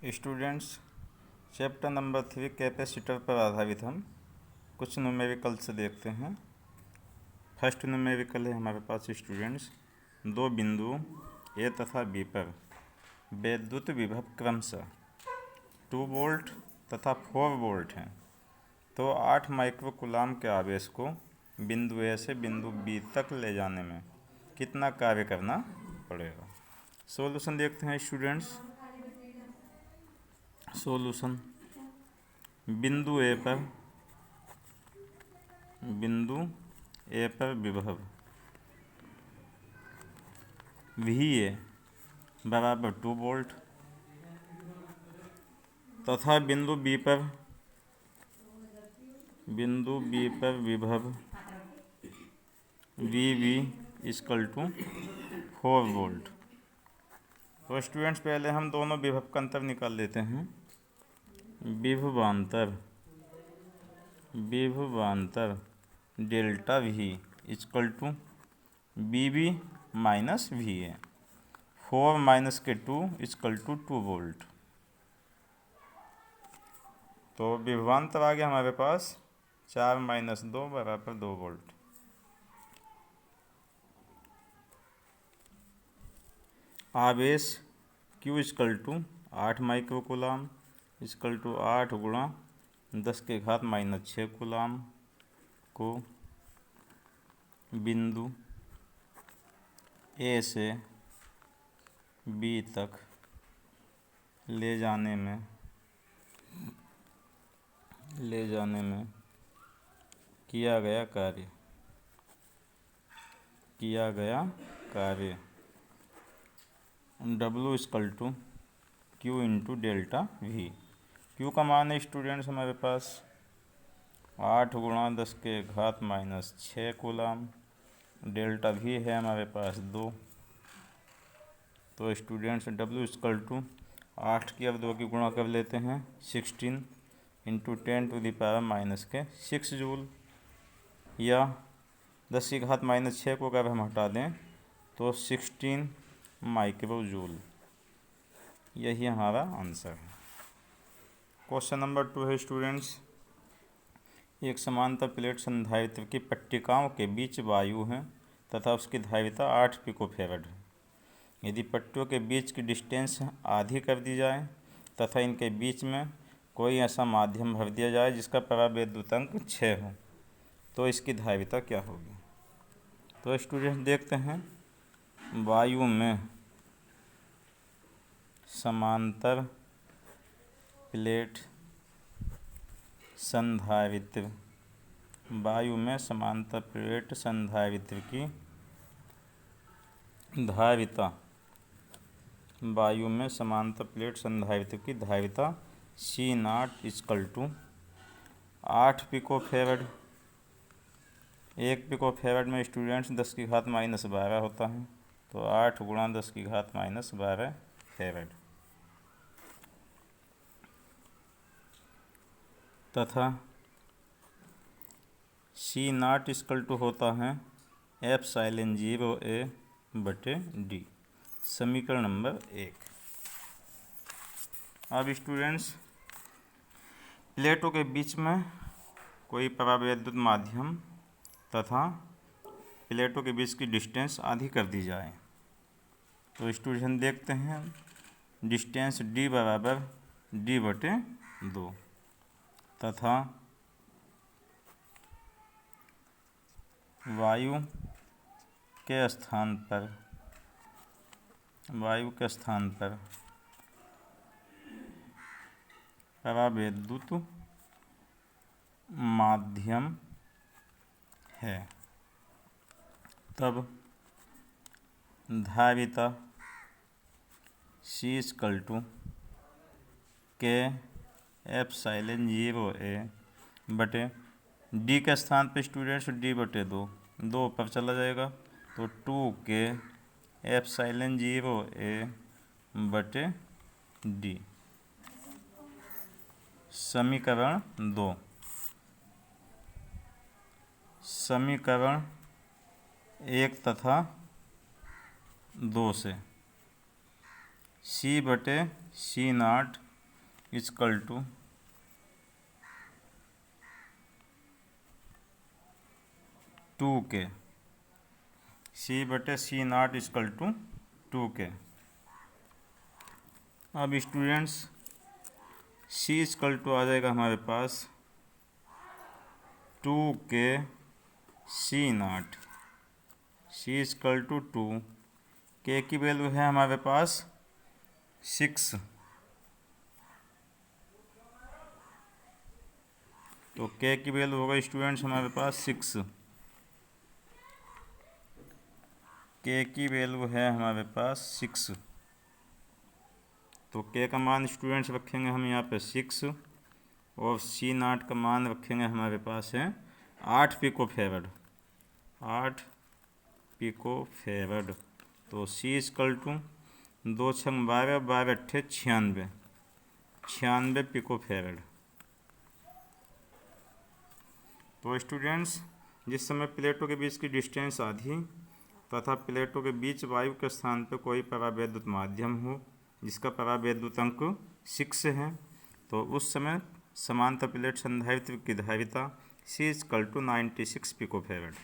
Students, chapter number 3 capacitor पर आधारित हम कुछ न्यूमेरिकल्स देखते हैं। फर्स्ट न्यूमेरिकल है हमारे पास स्टूडेंट्स, दो बिंदु ए तथा बी पर विद्युत विभव क्रमशः 2 वोल्ट तथा 4 वोल्ट हैं, तो 8 माइक्रो कूलाम के आवेश को बिंदु ए से बिंदु बी तक ले जाने में कितना कार्य करना पड़ेगा। सॉल्यूशन देखते हैं स्टूडेंट्स। सॉल्यूशन, बिंदु ए पर विभव VA बराबर 2 वोल्ट तथा बिंदु बी पर विभव VB इक्वल टू 4 वोल्ट। तो स्टूडेंट्स, पहले हम दोनों विभव का अंतर निकाल लेते हैं। विभवांतर delta V equal to BB minus VA, 4 minus के 2 इक्वल टू 2 वोल्ट। तो विभवांतर आ गया हमारे पास 4 माइनस 2 बराबर 2 वोल्ट। आवेश Q equal to 8 micro coulomb equal to 8 गुणा 10 के घात माइनस 6 कूलाम को बिंदु ए से बी तक ले जाने में किया गया कार्य W equal to Q into delta V। Q का मान है स्टूडेंट्स हमारे पास 8 गुणा 10 के घात माइनस 6 कूलाम, डेल्टा V है हमारे पास 2। तो स्टूडेंट्स W इक्वल टू 8 की अब 2 की गुणा कर लेते हैं 16 into 10 to the power minus के 6 जूल, या 10 की घात माइनस 6 को अगर हम हटा दें तो 16 माइक्रो जूल। यही हमारा आंसर है। क्वेश्चन नंबर 2 है स्टूडेंट्स, एक समांतर प्लेट संधारित्र की पट्टिकाओं के बीच वायु है तथा उसकी धारिता 8 पिकोफैरड है। यदि पट्टियों के बीच की डिस्टेंस आधी कर दी जाए तथा इनके बीच में कोई ऐसा माध्यम भर दिया जाए जिसका परावैद्युतांक 6 हो, तो इसकी धारिता क्या होगी। तो स्टूडेंट्स देखते हैं, वायु में समांतर प्लेट संधारित्र की धारिता C0 इक्वल टू 8 पिकोफैरड। 1 पिकोफैरड में स्टूडेंट्स 10 की घात माइनस 12 होता है, तो 8 गुणा 10 की घात माइनस 12 फैरड तथा C0 इक्वल टू होता है एप्सिलॉन 0A बटे D। समीकरण नंबर 1। अब स्टूडेंट्स, प्लेटों के बीच में कोई परावैद्युत माध्यम तथा प्लेटों के बीच की डिस्टेंस आधी कर दी जाए, तो स्टूडेंट देखते हैं, डिस्टेंस D बराबर D बटे 2 तथा वायु के स्थान पर परावैद्युत माध्यम है, तब धारिता C equal to K epsilon 0A बटे D के स्थान पे स्टूडेंट्स D बटे 2 ऊपर चला जाएगा, तो 2K एप्सिलॉन 0A बटे D। समीकरण 2। समीकरण 1 तथा 2 से C बटे C0 equal to 2K, C/C0 equal to 2K। अब स्टूडेंट्स C इक्वल टू आ जाएगा हमारे पास 2K C0, C equal to 2, K की वैल्यू है हमारे पास 6, तो K की वैल्यू होगा स्टूडेंट्स हमारे पास 6, K की वैल्यू है हमारे पास 6, तो K का मान स्टूडेंट्स रखेंगे हम यहाँ पे 6 और C0 का मान रखेंगे हमारे पास है 8 पिकोफैरड, 8 पिकोफैरड। तो C इक्वल टू 2 छंग 12, 12 अट्ठे 96, 96 पिकोफैरड। तो स्टूडेंट्स जिस समय प्लेटों के बीच की डिस्टेंस आधी तथा प्लेटों के बीच वायु के स्थान पर कोई परावैद्युत माध्यम हो जिसका परावैद्युतांक 6 है, तो उस समय समांतर प्लेट संधारित्र की धारिता C इक्वल टू 96 पिकोफैरड।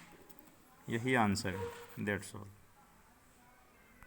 यही आंसर है, दैट्स ऑल।